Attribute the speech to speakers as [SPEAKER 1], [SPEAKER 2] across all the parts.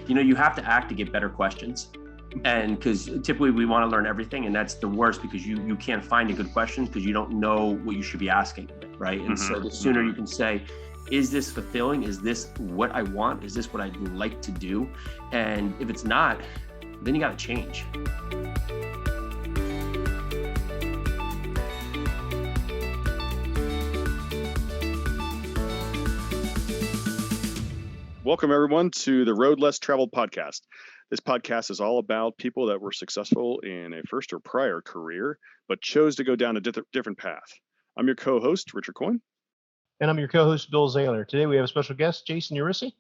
[SPEAKER 1] you have to act to get better questions. And because typically we want to learn everything, and that's the worst, because you can't find a good question because you don't know what you should be asking, right? And so the sooner you can say, is this fulfilling? Is this what I want? Is this what I'd like to do? And if it's not, then you got to change.
[SPEAKER 2] Welcome, everyone, to the Road Less Traveled podcast. This podcast is all about people that were successful in a first or prior career, but chose to go down a different path. I'm your co-host, Richard Coyne.
[SPEAKER 3] And I'm your co-host, Bill Zahller. Today we have a special guest, Jason Yarusi.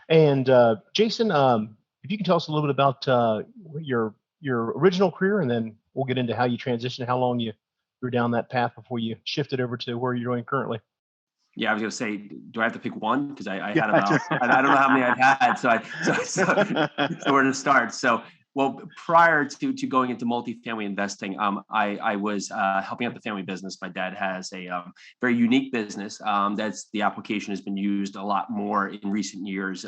[SPEAKER 3] And Jason, if you can tell us a little bit about your original career, and then we'll get into how you transitioned, how long you were down that path before you shifted over to where you're doing currently.
[SPEAKER 1] Yeah, I was going to say, do I have to pick one? Because I had about, I don't know how many I've had. So where to start? So, well, prior to going into multifamily investing, I was helping out the family business. My dad has a very unique business that's the application has been used a lot more in recent years.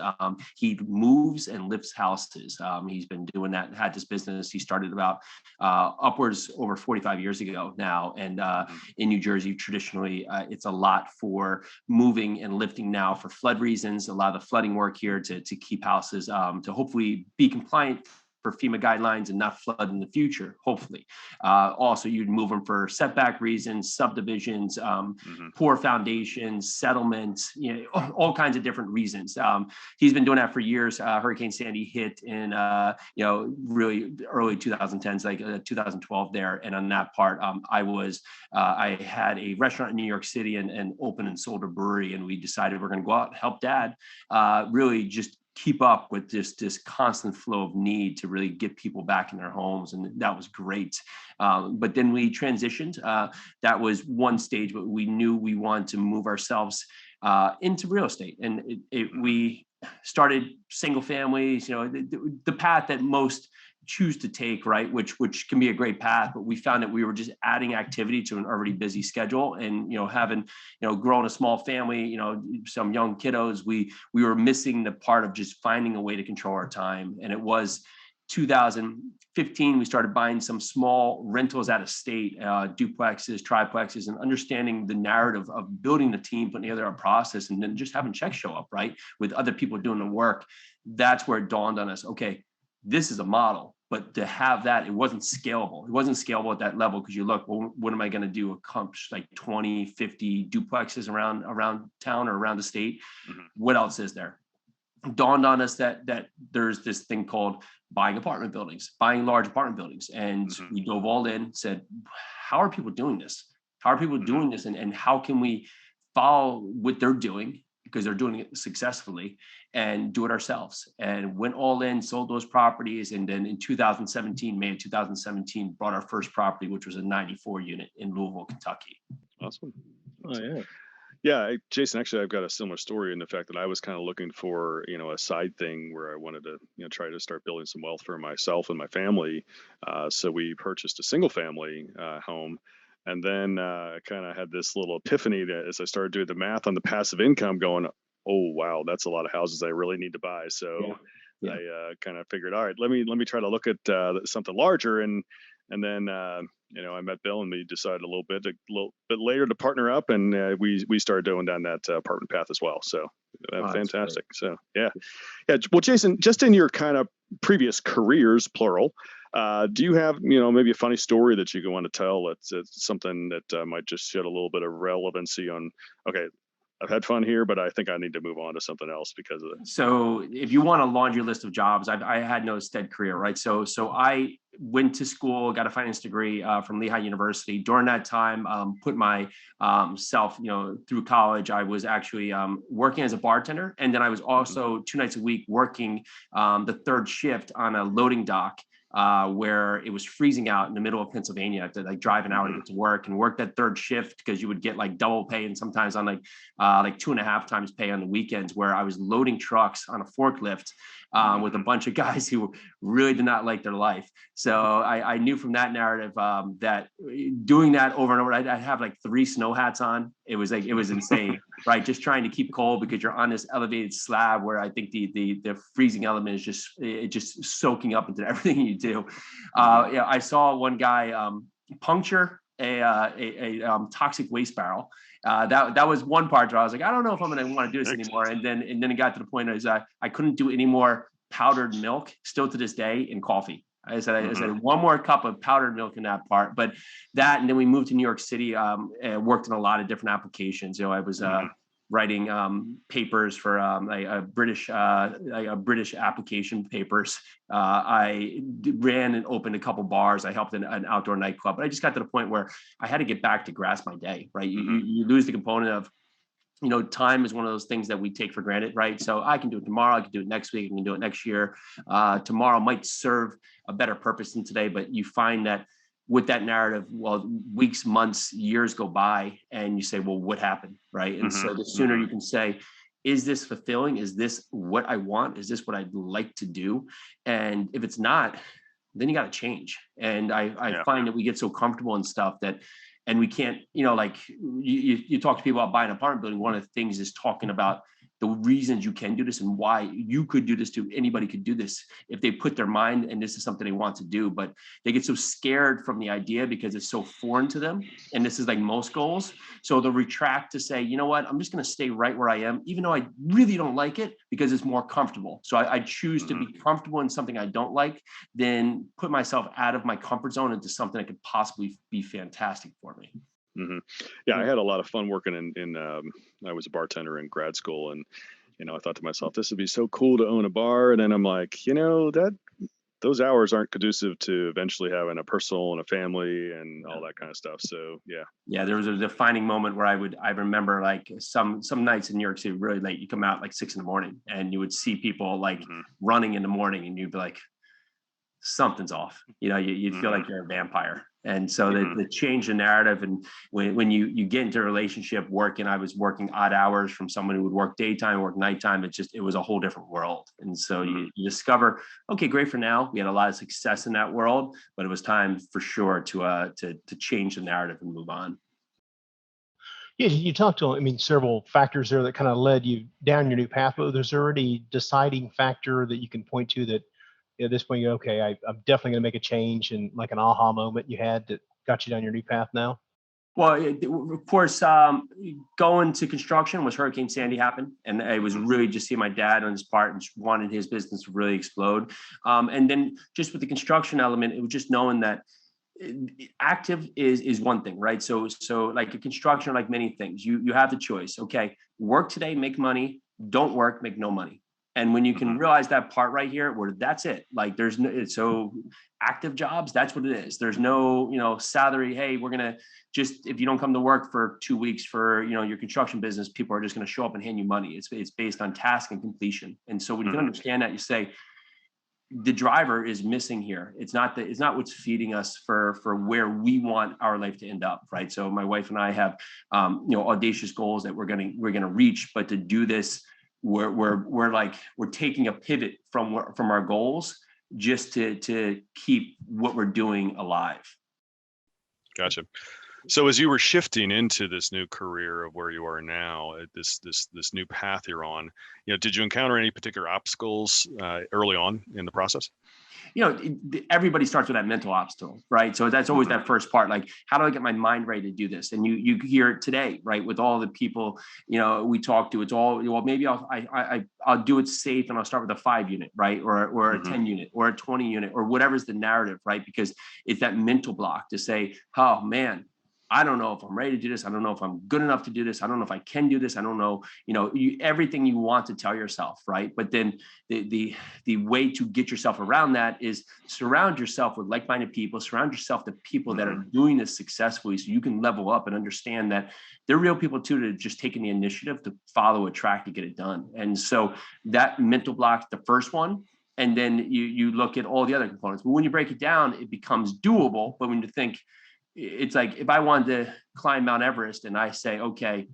[SPEAKER 1] He moves and lifts houses. He's been doing that, had this business. He started about upwards over 45 years ago now. And in New Jersey, traditionally, it's a lot for moving and lifting now for flood reasons. A lot of the flooding work here to keep houses to hopefully be compliant for FEMA guidelines and not flood in the future, hopefully. Also, you'd move them for setback reasons, subdivisions, poor foundations, settlements, all kinds of different reasons. He's been doing that for years. Hurricane Sandy hit in, really early 2010s, like 2012 there. And on that part, I had a restaurant in New York City and opened and sold a brewery. And we decided we're going to go out and help Dad really just keep up with this constant flow of need to really get people back in their homes. And that was great. But then we transitioned. That was one stage, but we knew we wanted to move ourselves into real estate. And we started single families, the path that most choose to take, right? Which can be a great path, but we found that we were just adding activity to an already busy schedule. And, having, grown a small family, some young kiddos, we were missing the part of just finding a way to control our time. And it was 2015, we started buying some small rentals out of state, duplexes, triplexes, and understanding the narrative of building the team, putting together a process, and then just having checks show up, right? With other people doing the work. That's where it dawned on us, okay, this is a model. But to have that, it wasn't scalable. It wasn't scalable at that level because you look, well, what am I going to do? Accomplish like 20, 50 duplexes around town or around the state? What else is there? It dawned on us that there's this thing called buying apartment buildings, buying large apartment buildings. And we dove all in, said, how are people doing this? How are people doing this? And how can we follow what they're doing, because they're doing it successfully, and do it ourselves? And went all in, sold those properties. And then in 2017, May of 2017, bought our first property, which was a 94 unit in Louisville, Kentucky.
[SPEAKER 2] Awesome. Oh, yeah. Yeah, Jason, actually, I've got a similar story in the fact that I was kind of looking for, a side thing where I wanted to, try to start building some wealth for myself and my family. So we purchased a single family home. And then I kind of had this little epiphany that as I started doing the math on the passive income, going, oh, wow, that's a lot of houses I really need to buy. So I kind of figured, all right, let me try to look at something larger. And then, I met Bill, and we decided a little bit later to partner up, and we started going down that apartment path as well. So fantastic. So, yeah. Well, Jason, just in your kind of previous careers, plural, do you have, maybe a funny story that you want to tell? It's something that might just shed a little bit of relevancy on, okay, I've had fun here, but I think I need to move on to something else because of it.
[SPEAKER 1] So if you want a laundry list of jobs, I had no steady career, right? So I went to school, got a finance degree from Lehigh University. During that time, put my self, through college. I was actually working as a bartender. And then I was also 2 nights a week working the third shift on a loading dock. Where it was freezing out in the middle of Pennsylvania. I had to like drive an hour to get to work, and work that third shift because you would get like double pay, and sometimes on like 2.5 times pay on the weekends, where I was loading trucks on a forklift with a bunch of guys who really did not like their life. So I knew from that narrative that doing that over and over, I'd have like 3 snow hats on. It was insane, right? Just trying to keep cold because you're on this elevated slab where I think the freezing element is just soaking up into everything you do. Yeah, I saw one guy puncture a toxic waste barrel. That was one part where I was like, I don't know if I'm going to want to do this anymore. And then it got to the point is I couldn't do any more powdered milk still to this day in coffee. I said one more cup of powdered milk in that part, but that, and then we moved to New York City, and worked in a lot of different applications. I was writing papers for a British application papers. I ran and opened a couple bars. I helped in an outdoor nightclub, but I just got to the point where I had to get back to grasp my day, right? You lose the component of, time is one of those things that we take for granted, right? So I can do it tomorrow. I can do it next week. I can do it next year. Tomorrow might serve a better purpose than today, but you find that with that narrative, well, weeks, months, years go by and you say, well, what happened, right? And so the sooner you can say, is this fulfilling? Is this what I want? Is this what I'd like to do? And if it's not, then you got to change. And I find that we get so comfortable in stuff that, and we can't, like you talk to people about buying an apartment building. One of the things is talking about the reasons you can do this and why you could do this too. Anybody could do this if they put their mind and this is something they want to do, but they get so scared from the idea because it's so foreign to them. And this is like most goals. So they'll retract to say, you know what, I'm just going to stay right where I am, even though I really don't like it because it's more comfortable. So I choose to be comfortable in something I don't like, then put myself out of my comfort zone into something that could possibly be fantastic for me.
[SPEAKER 2] Yeah, I had a lot of fun working in I was a bartender in grad school, and I thought to myself, this would be so cool to own a bar. And then I'm like, that those hours aren't conducive to eventually having a personal and a family and all that kind of stuff. So yeah,
[SPEAKER 1] there was a defining moment where I remember like some nights in New York City really late. You come out like 6 a.m. and you would see people like running in the morning, and you'd be like, something's off. You'd feel like you're a vampire. And so the change the narrative. And when you get into a relationship working, I was working odd hours from someone who would work daytime, work nighttime. It was a whole different world. And so you discover, okay, great for now. We had a lot of success in that world, but it was time for sure to change the narrative and move on.
[SPEAKER 3] Yeah, you talked to, several factors there that kind of led you down your new path, but there's already deciding factor that you can point to that at this point, okay, I'm definitely going to make a change, and like an aha moment you had that got you down your new path now?
[SPEAKER 1] Well, of course, going to construction was Hurricane Sandy happened. And it was really just seeing my dad on his part and just wanted his business to really explode. And then just with the construction element, it was just knowing that active is one thing, right? So like a construction, like many things, you have the choice. Okay, work today, make money. Don't work, make no money. And when you can realize that part right here, where that's it, like there's no, so active jobs, that's what it is. There's no, salary. Hey, we're going to just, if you don't come to work for 2 weeks for, your construction business, people are just going to show up and hand you money. It's based on task and completion. And so when you can understand that, you say, the driver is missing here. It's not what's feeding us for where we want our life to end up. Right. So my wife and I have, audacious goals that we're going to reach, but to do this, we're taking a pivot from our goals just to keep what we're doing alive.
[SPEAKER 2] Gotcha. So as you were shifting into this new career of where you are now, this new path you're on, did you encounter any particular obstacles early on in the process?
[SPEAKER 1] Everybody starts with that mental obstacle, right? So that's always that first part, like, how do I get my mind ready to do this? And you hear it today, right? With all the people, we talk to, it's all, well, maybe I'll do it safe and I'll start with a 5 unit, right? Or a 10 unit or a 20 unit or whatever's the narrative, right? Because it's that mental block to say, oh man, I don't know if I'm ready to do this. I don't know if I'm good enough to do this. I don't know if I can do this. I don't know, everything you want to tell yourself, right? But then the way to get yourself around that is surround yourself with like-minded people, surround yourself with people that are doing this successfully so you can level up and understand that they're real people too, that are just taking the initiative to follow a track to get it done. And so that mental block, the first one, and then you look at all the other components. But when you break it down, it becomes doable. But when you think, it's like if I wanted to climb Mount Everest and I say, okay,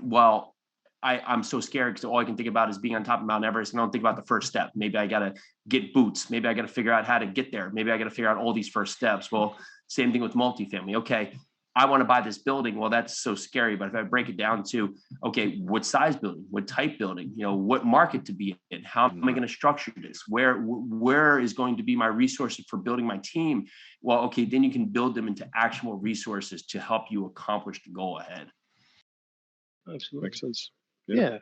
[SPEAKER 1] well, I'm so scared because all I can think about is being on top of Mount Everest. And I don't think about the first step. Maybe I got to get boots. Maybe I got to figure out how to get there. Maybe I got to figure out all these first steps. Well, same thing with multifamily. Okay, I want to buy this building. Well, that's so scary. But if I break it down to, okay, what size building, what type building, what market to be in, how am I going to structure this? Where is going to be my resources for building my team? Well, okay, then you can build them into actionable resources to help you accomplish the goal ahead.
[SPEAKER 2] Absolutely. Makes sense.
[SPEAKER 3] Yeah.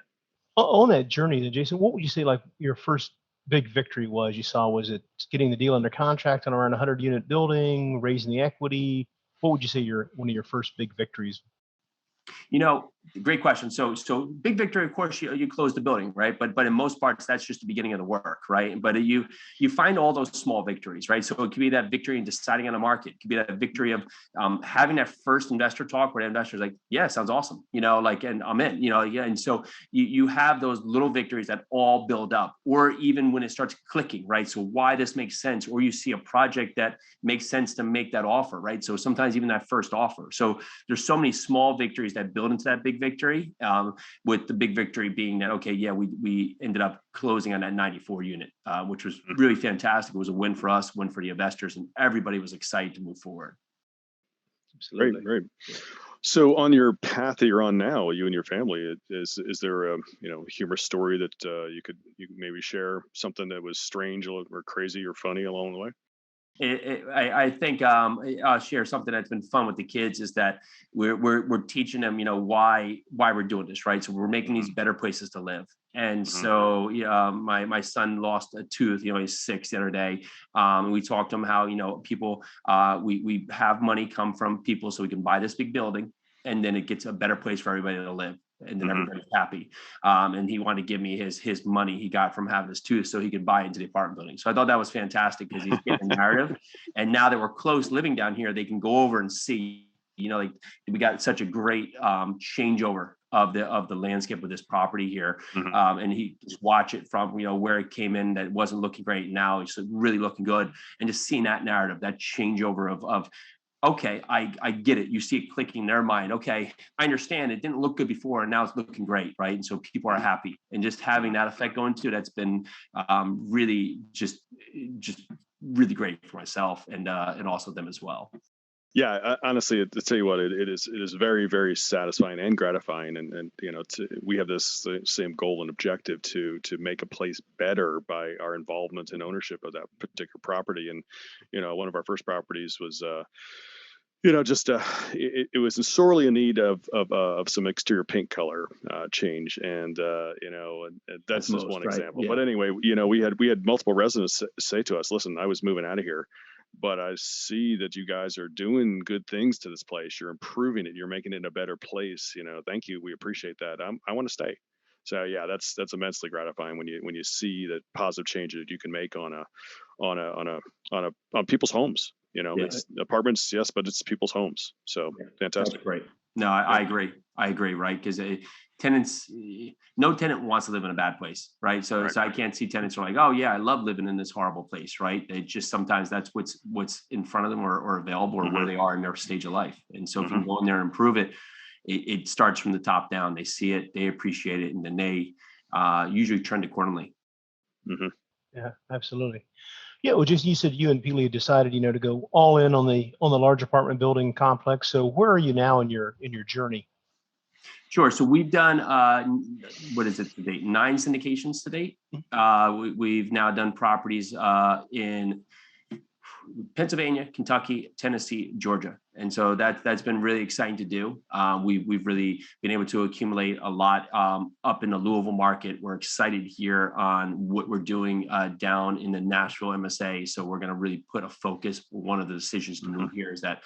[SPEAKER 3] On that journey then, Jason, what would you say like your first big victory was you saw? Was it getting the deal under contract on around 100-unit building, raising the equity? What would you say one of your first big victories?
[SPEAKER 1] Great question. So big victory, of course, you close the building, right? But in most parts, that's just the beginning of the work, right? But you find all those small victories, right? So it could be that victory in deciding on a market. It could be that victory of having that first investor talk where the investor's like, yeah, sounds awesome, and I'm in, yeah. And so you have those little victories that all build up, or even when it starts clicking, right? So why this makes sense, or you see a project that makes sense to make that offer, right? So sometimes even that first offer. So there's so many small victories that build into that big victory, with the big victory being that, okay, yeah, we ended up closing on that 94 unit, which was really fantastic. It was a win for us, win for the investors, and everybody was excited to move forward.
[SPEAKER 2] Absolutely. Great. So on your path that you're on now, you and your family, is there a humorous story that you could maybe share, something that was strange or crazy or funny along the way?
[SPEAKER 1] I think I'll share something that's been fun with the kids is that we're teaching them, why we're doing this, right? So we're making these better places to live. And so my son lost a tooth, he's 6 the other day. We talked to him how, people, we have money come from people so we can buy this big building, and then it gets a better place for everybody to live. And then everybody's happy. And he wanted to give me his money he got from having his tooth so he could buy into the apartment building. So I thought that was fantastic because he's getting a narrative. And now that we're close living down here, they can go over and see, like we got such a great changeover of the landscape of this property here. And he just watch it from, where it came in that wasn't looking great. Now it's really looking good. And just seeing that narrative, that changeover of okay, I get it. You see it clicking in their mind. Okay, I understand. It didn't look good before, and now it's looking great, right? And so people are happy, and just having that effect going to that's been really just really great for myself and also them as well.
[SPEAKER 2] Yeah, honestly, to tell you what, it is very, very satisfying and gratifying, and we have this same goal and objective to make a place better by our involvement and ownership of that particular property. And one of our first properties was it was sorely in need of some exterior paint color change, and that's just one example. Yeah. But anyway, we had multiple residents say to us, "Listen, I was moving out of here, but I see that you guys are doing good things to this place. You're improving it. You're making it a better place. Thank you. We appreciate that. I want to stay." So yeah, that's immensely gratifying when you see that positive change that you can make on people's homes. It's apartments, yes, but it's people's homes. So fantastic.
[SPEAKER 1] That's great. No, I agree. I agree, right? Because tenants, no tenant wants to live in a bad place, right? So I can't see tenants who are like, oh yeah, I love living in this horrible place, right? They just sometimes that's what's in front of them or available or where they are in their stage of life. And so if you can go in there and improve it, it starts from the top down. They see it, they appreciate it, and then they usually trend accordingly.
[SPEAKER 3] Yeah, absolutely. Yeah, well, Jason, you said you and Pili decided, to go all in on the large apartment building complex. So where are you now in your journey?
[SPEAKER 1] Sure. So we've done what is it to date? 9 syndications to date. We've now done properties in Pennsylvania, Kentucky, Tennessee, Georgia, and so that's been really exciting to do. We've really been able to accumulate a lot up in the Louisville market. We're excited here on what we're doing down in the Nashville MSA. So we're going to really put a focus. One of the decisions to move here is that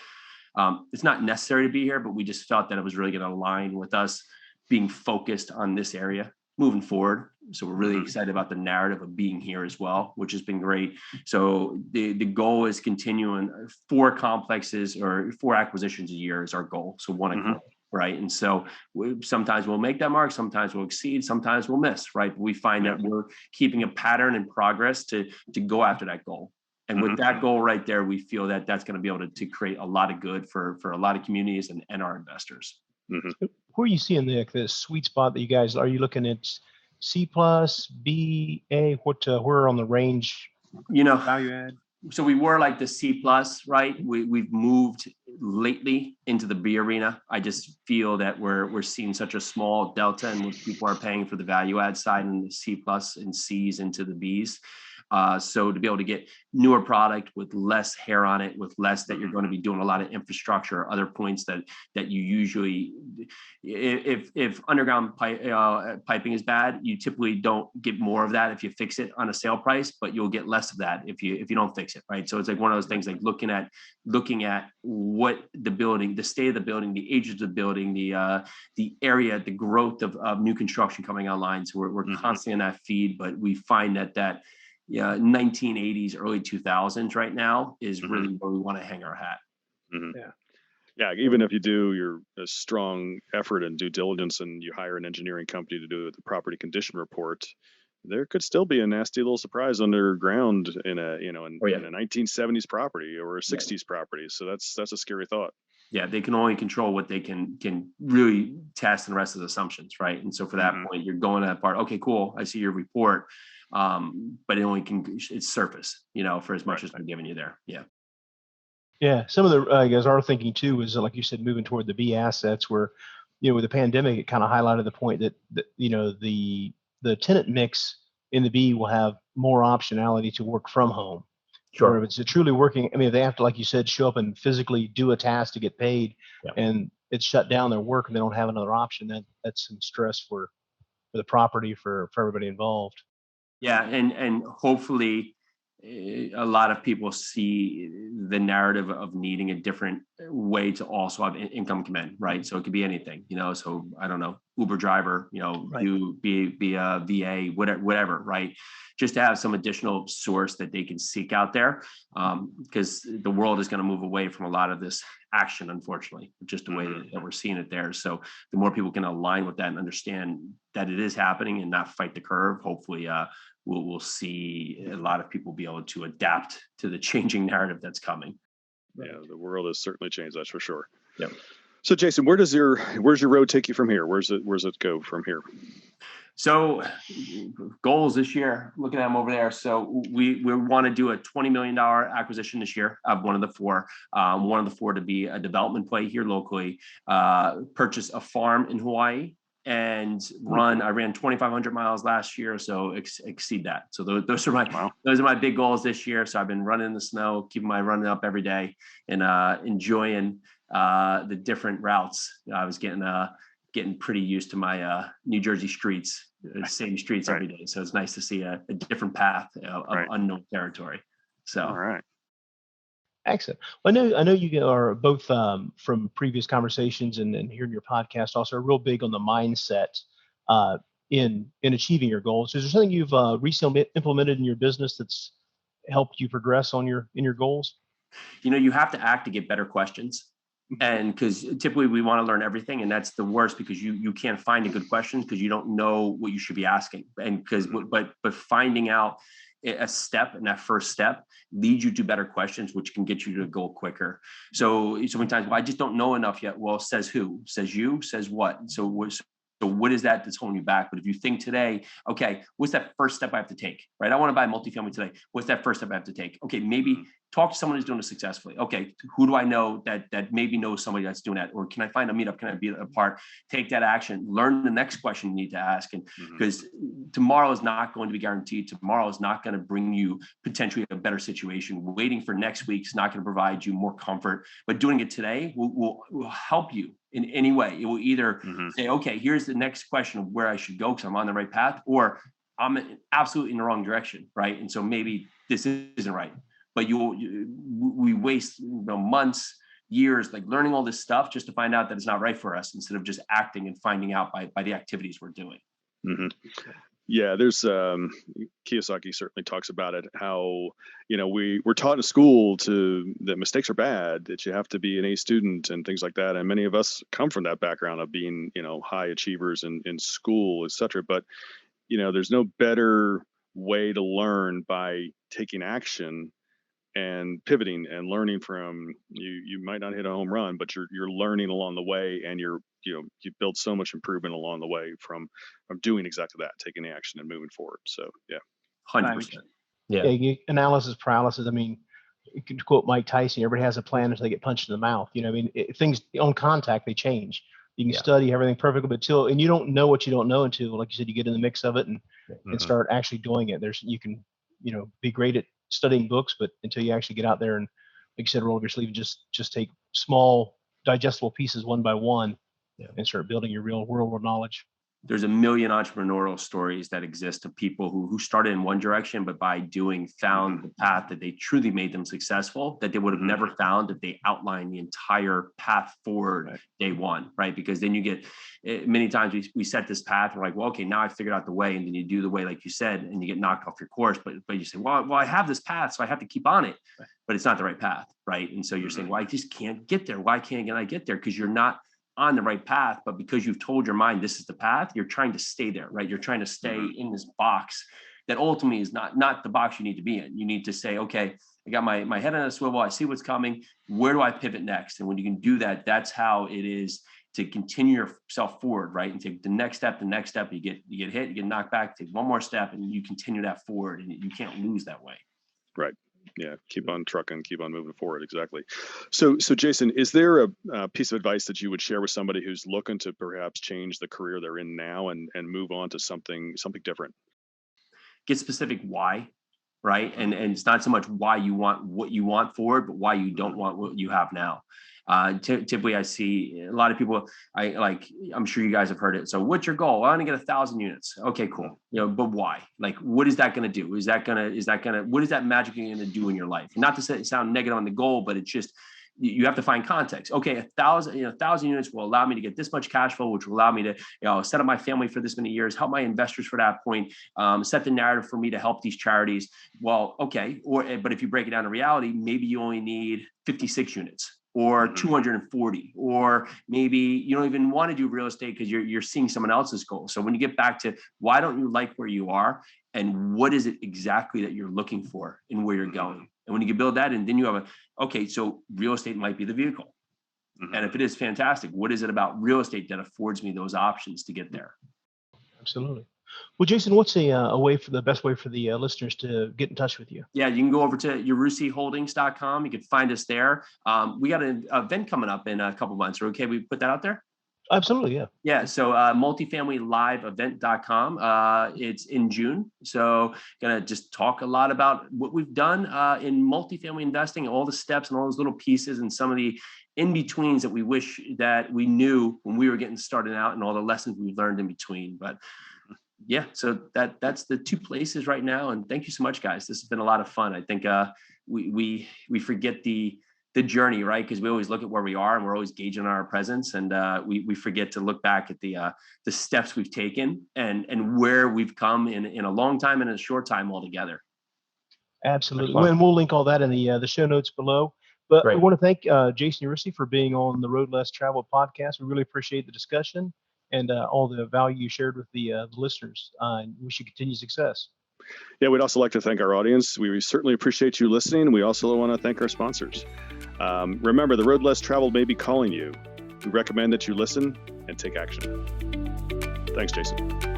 [SPEAKER 1] it's not necessary to be here, but we just felt that it was really going to align with us being focused on this area moving forward. So we're really excited about the narrative of being here as well, which has been great. So the goal is continuing 4 complexes or 4 acquisitions a year is our goal. So one a quarter, right? And so sometimes we'll make that mark, sometimes we'll exceed, sometimes we'll miss, right? But we find that we're keeping a pattern and progress to go after that goal. And with that goal right there, we feel that that's going to be able to create a lot of good for a lot of communities and our investors.
[SPEAKER 3] where are you seeing the sweet spot that you guys are? You looking at C plus, B, A? Where on the range? Value add.
[SPEAKER 1] So we were like the C plus, right? We've moved lately into the B arena. I just feel that we're seeing such a small delta in what people are paying for the value add side, and the C plus and C's into the B's. So to be able to get newer product with less hair on it, with less that you're going to be doing a lot of infrastructure, other points that you usually, if underground piping is bad, you typically don't get more of that if you fix it on a sale price, but you'll get less of that if you don't fix it, right? So it's like one of those things, like looking at what the building, the state of the building, the age of the building, the area, the growth of new construction coming online. So we're constantly in that feed, but we find that 1980s, early 2000s right now is really where we want to hang our hat.
[SPEAKER 2] Yeah, even if you do a strong effort and due diligence and you hire an engineering company to do the property condition report, there could still be a nasty little surprise underground in a in a 1970s property or a 60s property. So that's a scary thought.
[SPEAKER 1] Yeah, they can only control what they can really test, and the rest of the assumptions, right? And so for that point, you're going to that part. Okay, cool. I see your report, but it's surface, for as much as we're giving you there. Yeah.
[SPEAKER 3] Yeah, some of the guys are thinking too is, like you said, moving toward the B assets, where with the pandemic, it kind of highlighted the point that the tenant mix in the B will have more optionality to work from home. Sure. Or if it's a truly working, if they have to, like you said, show up and physically do a task to get paid, and it's shut down their work and they don't have another option, that's some stress for the property, for everybody involved.
[SPEAKER 1] Yeah, and hopefully a lot of people see the narrative of needing a different way to also have income come in, right? So it could be anything, so I don't know, Uber driver, be a VA, whatever, right? Just to have some additional source that they can seek out there, because the world is going to move away from a lot of this action, unfortunately, just the way that we're seeing it there. So the more people can align with that and understand that it is happening and not fight the curve, hopefully we'll see a lot of people be able to adapt to the changing narrative that's coming.
[SPEAKER 2] Yeah, the world has certainly changed, that's for sure.
[SPEAKER 1] Yeah.
[SPEAKER 2] So Jason, where's your road take you from here? Where's it go from here?
[SPEAKER 1] So goals this year, looking at them over there. So we want to do a $20 million acquisition this year of one of the four. One of the four to be a development play here locally, purchase a farm in Hawaii, and I ran 2,500 miles last year, so exceed that. So those are my big goals this year. So I've been running in the snow, keeping my running up every day, and enjoying the different routes. I was getting pretty used to my New Jersey streets, same streets every day. So it's nice to see a different path of unknown territory. So
[SPEAKER 2] all right.
[SPEAKER 3] Excellent. Well, I know you are both from previous conversations and hearing your podcast also are real big on the mindset in achieving your goals. Is there something you've recently implemented in your business that's helped you progress in your goals?
[SPEAKER 1] You have to act to get better questions. And because typically we want to learn everything, and that's the worst, because you can't find a good question because you don't know what you should be asking. And but finding out a step, and that first step leads you to better questions, which can get you to go quicker. So many times, I just don't know enough yet. Well, says who? Says you? Says what? So what is that that's holding you back? But if you think today, okay, what's that first step I have to take, right? I want to buy multifamily today. What's that first step I have to take? Okay, maybe talk to someone who's doing it successfully. Okay, who do I know that maybe knows somebody that's doing that? Or can I find a meetup? Can I be a part? Take that action. Learn the next question you need to ask. And because tomorrow is not going to be guaranteed. Tomorrow is not going to bring you potentially a better situation. Waiting for next week's not going to provide you more comfort. But doing it today will help you in any way. It will either say, okay, here's the next question of where I should go because I'm on the right path, or I'm absolutely in the wrong direction, right? And so maybe this isn't right. But we waste months, years, like learning all this stuff just to find out that it's not right for us, instead of just acting and finding out by the activities we're doing.
[SPEAKER 2] Yeah, there's Kiyosaki certainly talks about it, how we're taught in school that mistakes are bad, that you have to be an A student and things like that, and many of us come from that background of being high achievers in school, etc. But there's no better way to learn by taking action and pivoting and learning from you might not hit a home run, but you're learning along the way, and you're you build so much improvement along the way from doing exactly that, taking action and moving forward. So yeah.
[SPEAKER 1] 100%.
[SPEAKER 3] Yeah. Analysis paralysis. I mean, you can quote Mike Tyson, everybody has a plan until they get punched in the mouth. Things on contact, they change. You can study everything perfectly, but and you don't know what you don't know until, like you said, you get in the mix of it and start actually doing it. You can, be great at studying books, but until you actually get out there and, like you said, roll up your sleeve and just take small digestible pieces one by one and start building your real world knowledge.
[SPEAKER 1] There's a million entrepreneurial stories that exist of people who started in one direction, but by doing found the path that they truly made them successful, that they would have never found if they outlined the entire path forward day one, right? Because then you get, many times we set this path, we're like, well, okay, now I figured out the way, and then you do the way, like you said, and you get knocked off your course, but you say, well, I have this path, so I have to keep on it, but it's not the right path, right? And so you're saying, well, I just can't get there. Why can't I get there? Because you're not on the right path, but because you've told your mind this is the path, you're trying to stay there, right? You're trying to stay in this box that ultimately is not the box you need to be in. You need to say, okay, I got my head on a swivel, I see what's coming, where do I pivot next? And when you can do that, that's how it is to continue yourself forward, right? And take the next step, you get hit, you get knocked back, take one more step, and you continue that forward, and you can't lose that way.
[SPEAKER 2] Right. Yeah. Keep on trucking, keep on moving forward. Exactly. So Jason, is there a piece of advice that you would share with somebody who's looking to perhaps change the career they're in now and move on to something different?
[SPEAKER 1] Get specific why, right? And it's not so much why you want what you want forward, but why you don't want what you have now. Typically I see a lot of people, I'm sure you guys have heard it. So what's your goal? I want to get 1,000 units. Okay, cool. But why? Like, what is that going to do? What is that magically going to do in your life? Not to sound negative on the goal, but it's just, you have to find context. Okay, 1,000 units will allow me to get this much cash flow, which will allow me to, set up my family for this many years, help my investors for that point, set the narrative for me to help these charities. Well, okay. But if you break it down to reality, maybe you only need 56 units. Or 240, or maybe you don't even want to do real estate because you're seeing someone else's goal. So when you get back to why don't you like where you are, and what is it exactly that you're looking for and where you're going, and when you can build that, and then you have so real estate might be the vehicle, and if it is, fantastic. What is it about real estate that affords me those options to get there?
[SPEAKER 3] Absolutely. Well, Jason, what's the best way for the listeners to get in touch with you?
[SPEAKER 1] Yeah, you can go over to yarusiholdings.com. You can find us there. We got an event coming up in a couple months. Okay, we put that out there?
[SPEAKER 3] Absolutely, yeah.
[SPEAKER 1] Yeah, so multifamilyliveevent.com. It's in June. So gonna just talk a lot about what we've done in multifamily investing, all the steps and all those little pieces and some of the in-betweens that we wish that we knew when we were getting started out, and all the lessons we've learned in between. But yeah, so that's the two places right now. And thank you so much, guys. This has been a lot of fun. I think we forget the journey, right? Because we always look at where we are and we're always gauging our presence, and we forget to look back at the steps we've taken and where we've come in a long time and in a short time altogether.
[SPEAKER 3] Absolutely. And we'll link all that in the show notes below. But I want to thank Jason Yarusi for being on the Road Less Traveled podcast. We really appreciate the discussion and all the value you shared with the listeners. And wish you continued success.
[SPEAKER 2] Yeah, we'd also like to thank our audience. We certainly appreciate you listening. We also want to thank our sponsors. Remember, the Road Less Traveled may be calling you. We recommend that you listen and take action. Thanks, Jason.